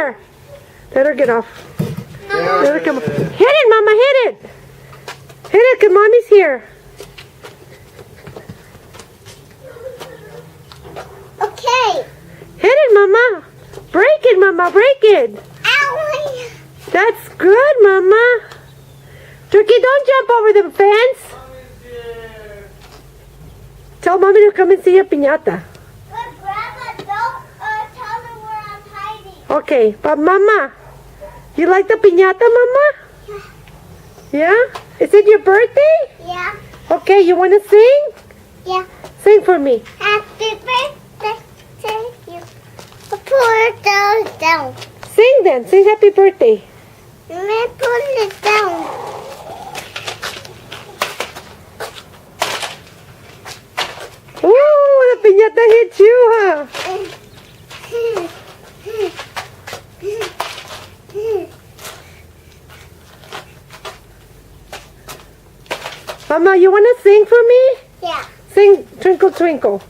here. Let her get off. Let her come. Hit it, Mama, hit it. Hit it, cause Mommy's here. Okay. Hit it, Mama. Break it, Mama, break it. Ow. That's good, Mama. Turkey, don't jump over the fence. Tell Mommy to come and see a piñata. But Grandma, don't tell me where I'm hiding. Okay, but Mama, you like the piñata, Mama? Yeah? Is it your birthday? Yeah. Okay, you want to sing? Yeah. Sing for me. Happy birthday to you. Put those down. Sing then. Sing happy birthday. Let me put it down. Ooh, the piñata hit you, huh? Mama, you want to sing for me? Yeah. Sing Twinkle Twinkle.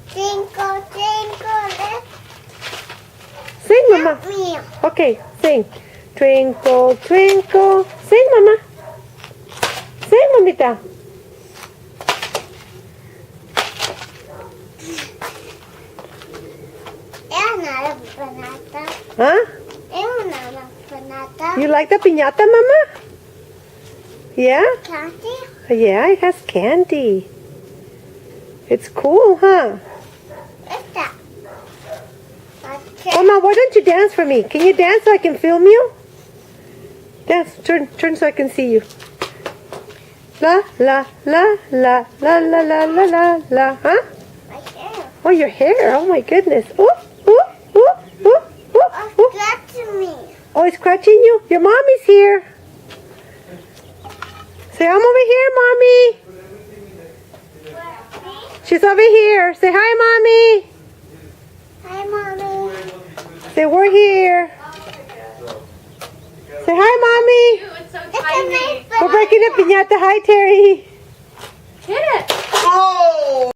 Twinkle, twinkle, little Sing, Mama. me. Okay, sing. Twinkle, twinkle. Sing, Mama. Sing, Mamita. Es una panata. Huh? Es una panata. You like the piñata, Mama? Yeah? Candy? Yeah, it has candy. It's cool, huh? What's that? Okay. Mama, why don't you dance for me? Can you dance so I can film you? Dance. Turn so I can see you. La, la, la, la, la, la, la, la, la, la. Huh? My hair. Oh, your hair. Oh, my goodness. Ooh, ooh, ooh, ooh, ooh, ooh. Scratching me. Oh, it's scratching you? Your mommy's here. Say, I'm over here, Mommy. She's over here. Say, hi, Mommy. Hi, Mommy. Say, we're here. Say, hi, Mommy. It's so It's a tiny. nice We're breaking a piñata. Hi, Terry. Hit it. Oh!